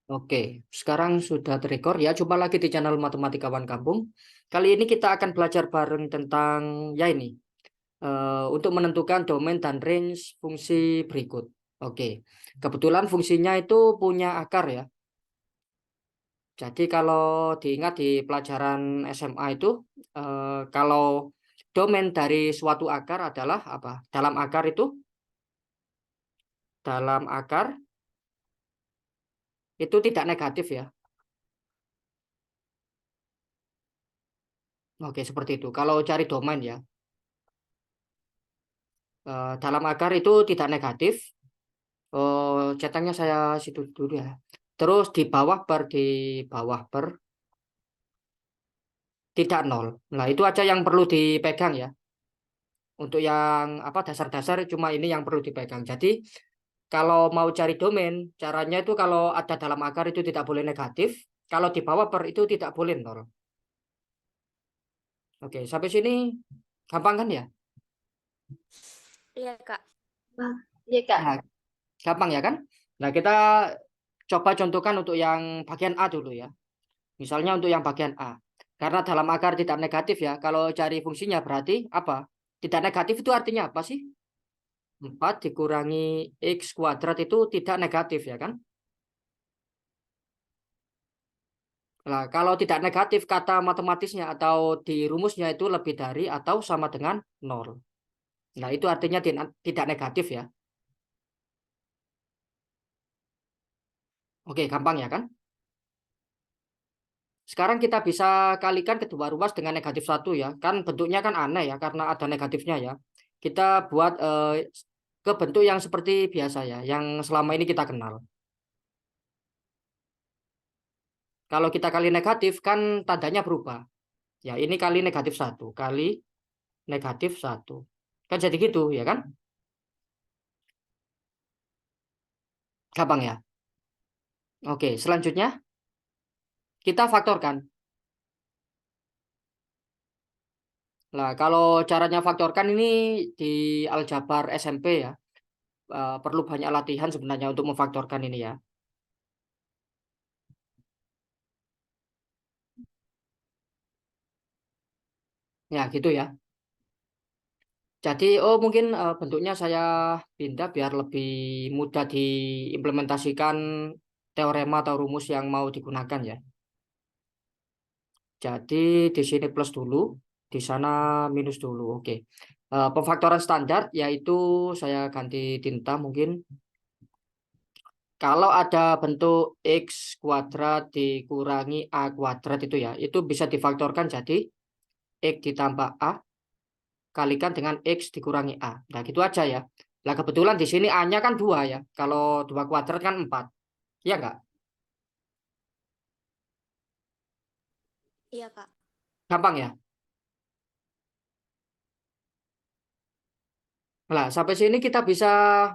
Oke, sekarang sudah terrecord ya. Coba lagi di channel Matematikawan Kampung. Kali ini kita akan belajar bareng tentang ya ini untuk menentukan domain dan range fungsi berikut. Oke, kebetulan fungsinya itu punya akar ya. Jadi kalau diingat di pelajaran SMA itu kalau domain dari suatu akar adalah apa? Dalam akar itu tidak negatif ya. Oke, seperti itu. Kalau cari domain ya. Dalam akar itu tidak negatif. Cetaknya saya situ dulu ya. Terus di bawah per tidak nol. Nah, itu aja yang perlu dipegang ya. Untuk yang apa dasar-dasar cuma ini yang perlu dipegang. Jadi kalau mau cari domain, caranya itu kalau ada dalam akar itu tidak boleh negatif. Kalau di bawah per itu tidak boleh nol. Oke, sampai sini gampang kan ya? Iya, Kak. Iya, Kak. Nah, gampang ya kan? Nah, kita coba contohkan untuk yang bagian A dulu ya. Misalnya untuk yang bagian A. Karena dalam akar tidak negatif ya. Kalau cari fungsinya berarti apa? Tidak negatif itu artinya apa sih? 4 dikurangi X kuadrat itu tidak negatif ya kan? Nah, kalau tidak negatif kata matematisnya atau di rumusnya itu lebih dari atau sama dengan nol. Nah, itu artinya tidak negatif ya. Oke, gampang ya kan? Sekarang kita bisa kalikan kedua ruas dengan negatif satu ya. Kan bentuknya kan aneh ya karena ada negatifnya ya. Kita buat ke bentuk yang seperti biasa ya, yang selama ini kita kenal. Kalau kita kali negatif kan tandanya berubah. Ya, ini kali negatif satu, kali negatif satu. Kan jadi gitu ya kan? Gampang ya. Oke, selanjutnya kita faktorkan. Nah, kalau caranya faktorkan ini di aljabar SMP ya. Perlu banyak latihan sebenarnya untuk memfaktorkan ini ya. Ya, gitu ya. Jadi, mungkin bentuknya saya pindah biar lebih mudah diimplementasikan teorema atau rumus yang mau digunakan ya. Jadi di sini plus dulu, di sana minus dulu. Oke. Pemfaktoran standar yaitu saya ganti tinta mungkin. Kalau ada bentuk X kuadrat dikurangi A kuadrat itu ya, itu bisa difaktorkan jadi X ditambah A kalikan dengan X dikurangi A. Nah, gitu aja ya. Nah, kebetulan di sini A-nya kan 2 ya. Kalau 2 kuadrat kan 4. Iya nggak? Iya, Kak. Gampang ya? Nah, sampai sini kita bisa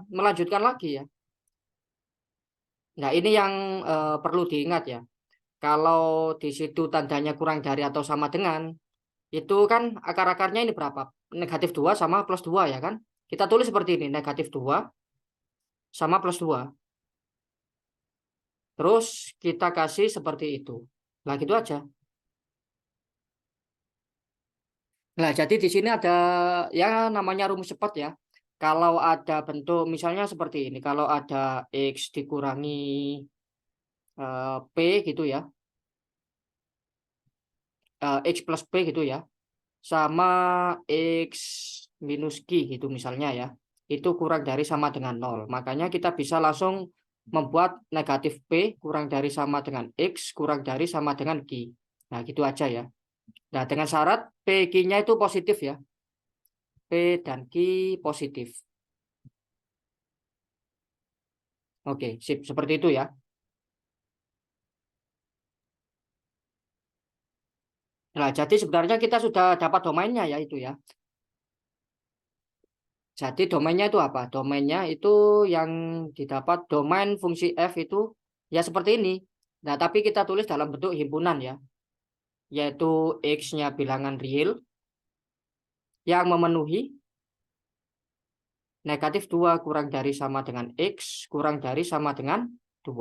melanjutkan lagi ya. Nah, ini yang perlu diingat ya. Kalau di situ tandanya kurang dari atau sama dengan, itu kan akar-akarnya ini berapa? Negatif 2 sama plus 2 ya kan? Kita tulis seperti ini, negatif 2 sama plus 2. Terus kita kasih seperti itu. Nah, gitu aja. Nah, jadi di sini ada ya namanya rumus cepat ya. Kalau ada bentuk misalnya seperti ini, kalau ada X dikurangi P gitu ya, X plus P gitu ya, sama X minus Q gitu misalnya ya, itu kurang dari sama dengan nol. Makanya kita bisa langsung membuat negatif P kurang dari sama dengan X kurang dari sama dengan Q. Nah, gitu aja ya. Nah, dengan syarat PQ-nya itu positif ya. P dan Q positif. Oke, sip. Seperti itu ya. Nah, jadi sebenarnya kita sudah dapat domainnya ya itu ya. Jadi domainnya itu apa? Domainnya itu yang didapat domain fungsi f itu ya seperti ini. Nah, tapi kita tulis dalam bentuk himpunan ya, yaitu x-nya bilangan real yang memenuhi negatif 2 kurang dari sama dengan x kurang dari sama dengan 2.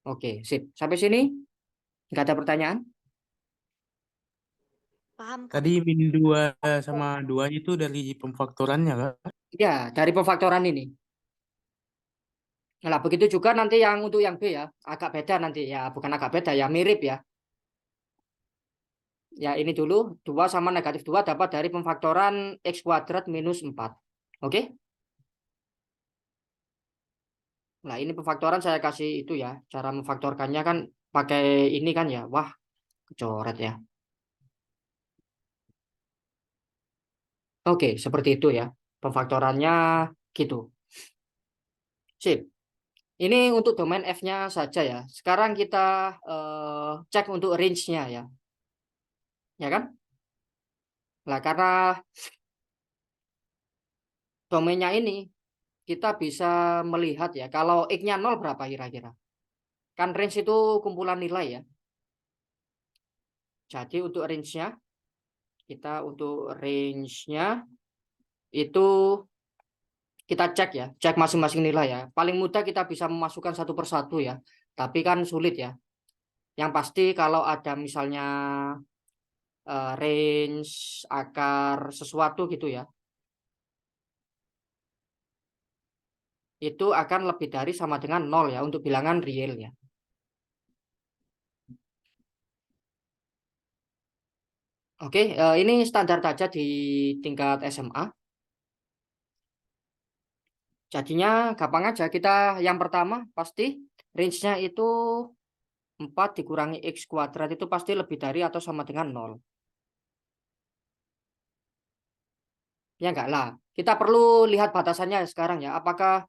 Oke, sip. Sampai sini nggak ada pertanyaan? Paham, Kak. Tadi min 2 sama 2-nya itu dari pemfaktorannya, Kak. Ya, dari pemfaktoran ini. Nah, begitu juga nanti yang untuk yang B ya, agak beda nanti ya, bukan agak beda ya, mirip ya. Ya, ini dulu 2 sama negatif 2 dapat dari pemfaktoran X kuadrat minus 4. Oke? Nah, ini pemfaktoran saya kasih itu ya. Cara memfaktorkannya kan pakai ini kan ya. Wah, kecoret ya. Oke, seperti itu ya. Pemfaktorannya gitu. Sip. Ini untuk domain F-nya saja ya. Sekarang kita cek untuk range-nya ya. Ya kan? Nah, karena domainnya ini kita bisa melihat ya. Kalau X-nya 0 berapa kira-kira? Kan range itu kumpulan nilai ya. Jadi untuk range-nya, kita untuk range-nya itu kita cek ya, cek masing-masing nilai ya. Paling mudah kita bisa memasukkan satu persatu ya. Tapi kan sulit ya. Yang pasti kalau ada misalnya range akar sesuatu gitu ya, itu akan lebih dari sama dengan 0 ya untuk bilangan real ya. Oke, ini standar saja di tingkat SMA. Jadinya gampang aja. Kita yang pertama pasti range-nya itu 4 dikurangi X kuadrat itu pasti lebih dari atau sama dengan 0. Ya enggak lah. Kita perlu lihat batasannya sekarang ya. Apakah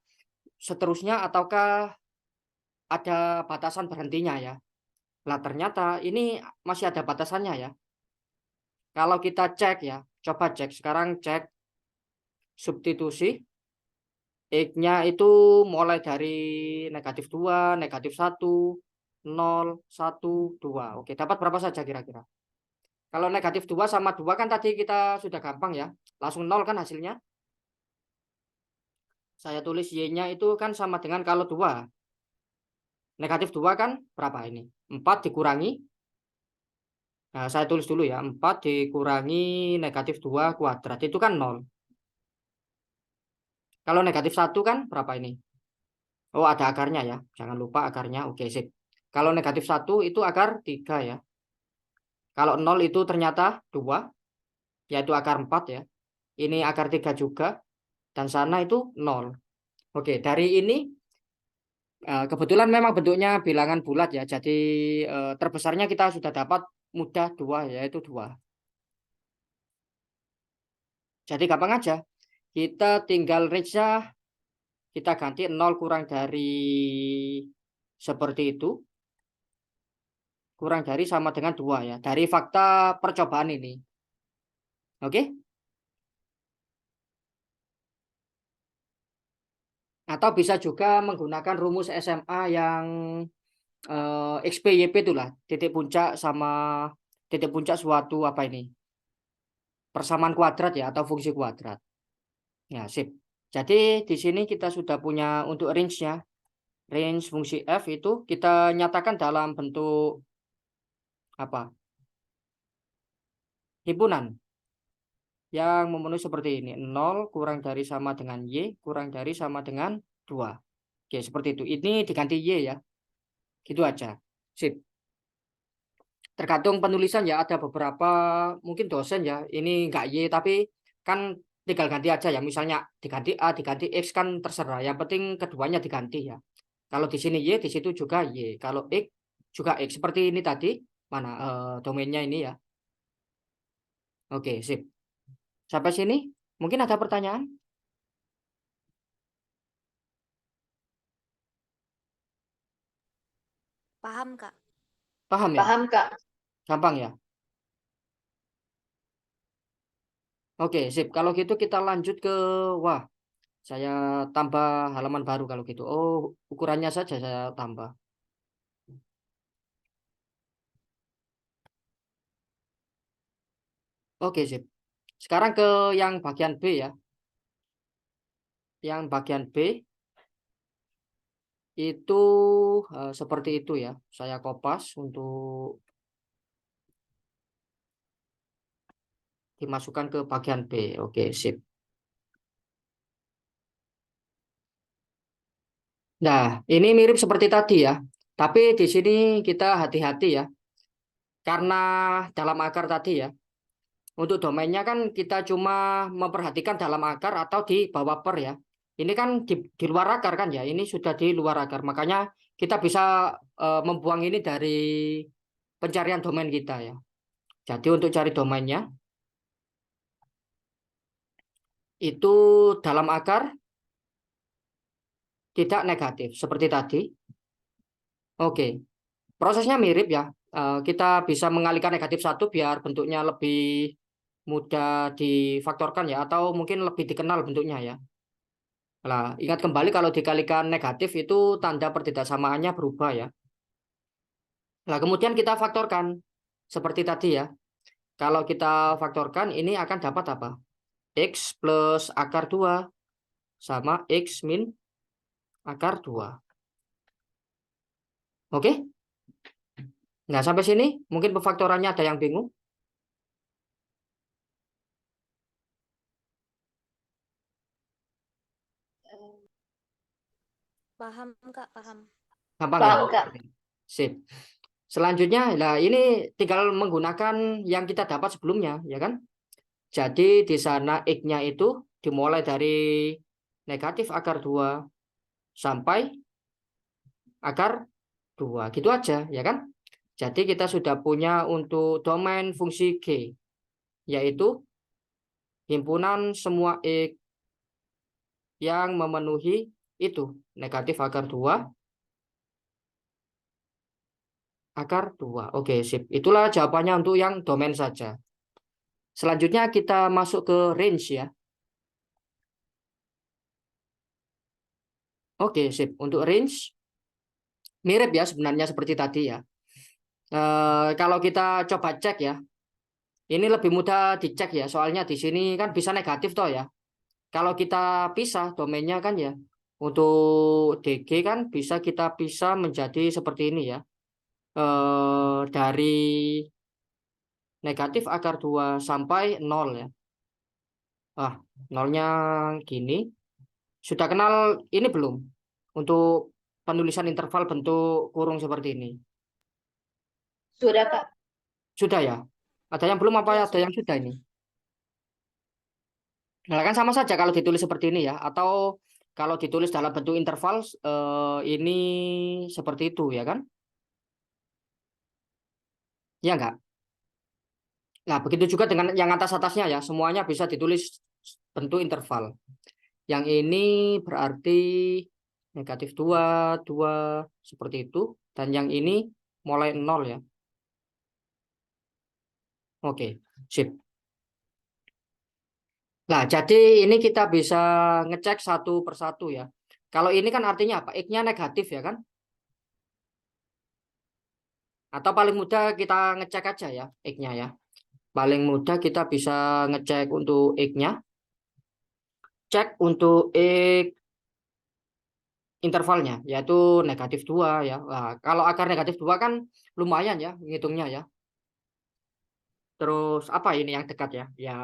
seterusnya ataukah ada batasan berhentinya ya. Lah ternyata ini masih ada batasannya ya. Kalau kita cek ya, coba cek sekarang cek substitusi X-nya itu mulai dari negatif 2, negatif 1, 0, 1, 2. Oke, dapat berapa saja kira-kira? Kalau negatif 2 sama 2 kan tadi kita sudah gampang ya. Langsung 0 kan hasilnya. Saya tulis Y-nya itu kan sama dengan kalau 2. Negatif 2 kan berapa ini? 4 dikurangi. Nah, saya tulis dulu ya. 4 dikurangi negatif 2 kuadrat. Itu kan 0. Kalau negatif 1 kan berapa ini? Oh, ada akarnya ya. Jangan lupa akarnya. Oke, sip. Kalau negatif 1 itu akar 3 ya. Kalau 0 itu ternyata 2, yaitu akar 4 ya. Ini akar 3 juga. Dan sana itu 0. Oke, dari ini kebetulan memang bentuknya bilangan bulat ya. Jadi terbesarnya kita sudah dapat mudah 2 yaitu 2. Jadi gampang aja. Kita tinggal range-nya kita ganti 0 kurang dari seperti itu. Kurang dari sama dengan 2 ya. Dari fakta percobaan ini. Oke? Atau bisa juga menggunakan rumus SMA yang XPYP itulah. Titik puncak sama titik puncak suatu apa ini? Persamaan kuadrat ya atau fungsi kuadrat. Ya, sip. Jadi di sini kita sudah punya untuk range-nya. Range fungsi F itu kita nyatakan dalam bentuk apa? Himpunan yang memenuhi seperti ini. 0 kurang dari sama dengan Y kurang dari sama dengan 2. Oke, seperti itu. Ini diganti Y ya. Gitu aja. Sip. Tergantung penulisan ya. Ada beberapa mungkin dosen ya. Ini enggak Y tapi kan tinggal ganti aja ya. Misalnya diganti A, diganti X kan terserah. Yang penting keduanya diganti ya. Kalau di sini Y, di situ juga Y. Kalau X juga X. Seperti ini tadi. Mana domainnya ini ya. Oke, sip. Sampai sini mungkin ada pertanyaan? Paham, Kak. Paham ya? Paham, Kak. Gampang ya? Oke, sip. Kalau gitu kita lanjut ke wah, saya tambah halaman baru kalau gitu. Oh, ukurannya saja saya tambah. Oke, sip. Sekarang ke yang bagian B ya. Yang bagian B itu seperti itu ya. Saya kopas untuk dimasukkan ke bagian B. Oke, sip. Nah, ini mirip seperti tadi ya. Tapi di sini kita hati-hati ya. Karena dalam akar tadi ya. Untuk domainnya kan kita cuma memperhatikan dalam akar atau di bawah per ya. Ini kan di luar akar kan ya. Ini sudah di luar akar. Makanya kita bisa membuang ini dari pencarian domain kita ya. Jadi untuk cari domainnya itu dalam akar tidak negatif seperti tadi. Oke, prosesnya mirip ya. Kita bisa mengalihkan negatif satu biar bentuknya lebih mudah difaktorkan ya, atau mungkin lebih dikenal bentuknya ya. Nah, ingat kembali kalau dikalikan negatif itu tanda pertidaksamaannya berubah ya. Nah, kemudian kita faktorkan seperti tadi ya. Kalau kita faktorkan ini akan dapat apa? X plus akar 2 sama X min akar 2. Oke? Nah, sampai sini mungkin pefaktorannya ada yang bingung. Paham, Kak, paham. Gampang ya? Paham, Kak. Sip. Selanjutnya, nah ini tinggal menggunakan yang kita dapat sebelumnya, ya kan? Jadi di sana X-nya itu dimulai dari negatif akar 2 sampai akar 2. Gitu aja, ya kan? Jadi kita sudah punya untuk domain fungsi G, yaitu himpunan semua X yang memenuhi itu. Negatif akar 2, akar 2. Oke, sip. Itulah jawabannya untuk yang domain saja. Selanjutnya kita masuk ke range ya. Oke, sip. Untuk range, mirip ya sebenarnya seperti tadi ya. Kalau kita coba cek ya, ini lebih mudah dicek ya. Soalnya di sini kan bisa negatif toh ya. Kalau kita pisah domainnya kan ya, untuk DG kan bisa kita pisah menjadi seperti ini ya. Dari negatif akar 2 sampai 0 ya. Ah, nolnya gini. Sudah kenal ini belum? Untuk penulisan interval bentuk kurung seperti ini. Sudah, Kak. Sudah ya? Ada yang belum apa Iya, ada yang sudah ini? Nah, kan sama saja kalau ditulis seperti ini ya, atau kalau ditulis dalam bentuk interval ini seperti itu ya kan? Ya enggak? Nah, begitu juga dengan yang atas-atasnya ya, semuanya bisa ditulis bentuk interval. Yang ini berarti negatif 2 2 seperti itu, dan yang ini mulai 0 ya. Oke, sip. Nah, jadi ini kita bisa ngecek satu persatu ya. Kalau ini kan artinya apa? X-nya negatif ya kan? Atau paling mudah kita ngecek aja ya X-nya ya. Paling mudah kita bisa ngecek untuk X-nya. Cek untuk X intervalnya, yaitu negatif 2 ya. Nah, kalau akar negatif 2 kan lumayan ya ngitungnya ya. Terus apa ini yang dekat ya? Ya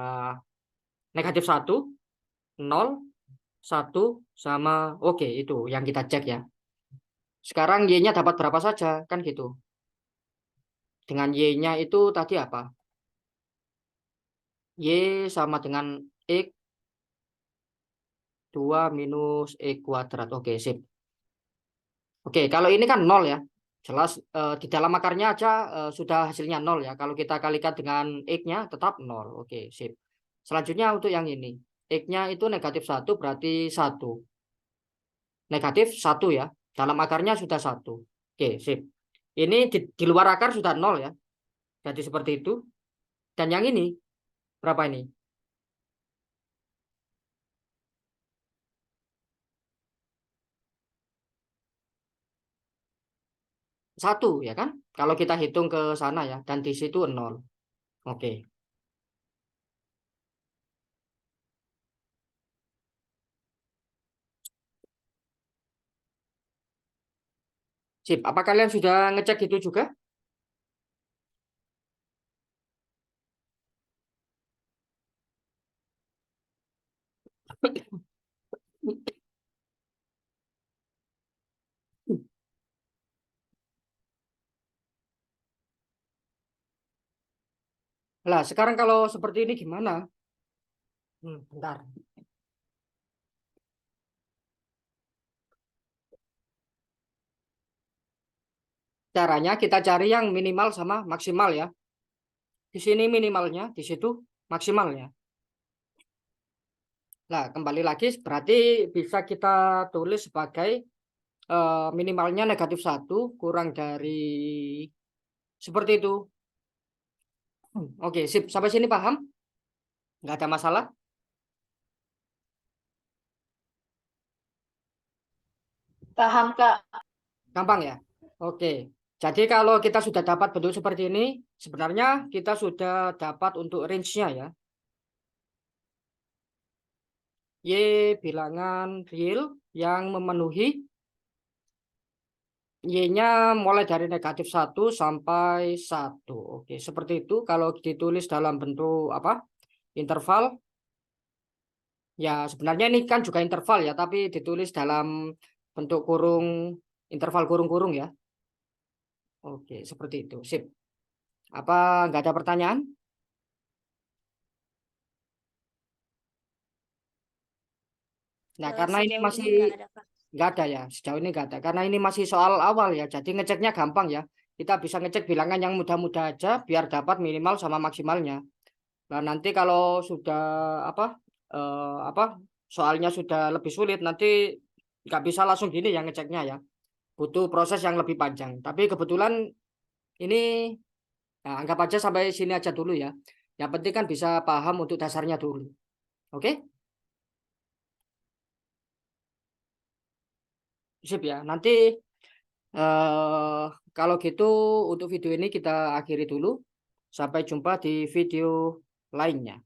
negatif 1, 0, 1, sama oke itu yang kita cek ya. Sekarang Y-nya dapat berapa saja kan gitu. Dengan Y-nya itu tadi apa? Y sama dengan X 2 minus X kuadrat. Oke, sip. Oke, kalau ini kan 0 ya. Jelas di dalam akarnya aja sudah hasilnya 0 ya. Kalau kita kalikan dengan X-nya tetap 0. Oke, sip. Selanjutnya untuk yang ini. X-nya itu negatif 1 berarti 1. Negatif 1 ya. Dalam akarnya sudah 1. Oke, sip. Ini di luar akar sudah 0 ya. Jadi seperti itu. Dan yang ini, berapa ini? 1 ya kan? Kalau kita hitung ke sana ya. Dan di situ 0. Oke. Sip. Apa kalian sudah ngecek itu juga? Lah, sekarang kalau seperti ini gimana? Bentar. Caranya kita cari yang minimal sama maksimal ya. Di sini minimalnya, di situ maksimalnya. Nah, kembali lagi berarti bisa kita tulis sebagai minimalnya -1 kurang dari seperti itu. Oke, sip. Sampai sini paham? Nggak ada masalah? Paham, Kak. Gampang ya? Oke. Jadi kalau kita sudah dapat bentuk seperti ini, sebenarnya kita sudah dapat untuk range-nya ya. Y bilangan real yang memenuhi Y-nya mulai dari -1 sampai 1. Oke, seperti itu kalau ditulis dalam bentuk apa? Interval. Ya, sebenarnya ini kan juga interval ya, tapi ditulis dalam bentuk kurung, interval kurung-kurung ya. Oke, seperti itu. Sip. Apa nggak ada pertanyaan? Nah, karena ini Sejauh masih ini nggak ada, Kak. nggak ada ya, sejauh ini nggak ada. Karena ini masih soal awal ya, jadi ngeceknya gampang ya. Kita bisa ngecek bilangan yang mudah-mudah aja, biar dapat minimal sama maksimalnya. Nah, nanti kalau sudah apa, apa soalnya sudah lebih sulit, nanti nggak bisa langsung gini ya ngeceknya ya. Butuh proses yang lebih panjang. Tapi kebetulan ini, nah, anggap aja sampai sini aja dulu ya. Yang penting kan bisa paham untuk dasarnya dulu. Oke? Sip ya. Nanti kalau gitu untuk video ini kita akhiri dulu. Sampai jumpa di video lainnya.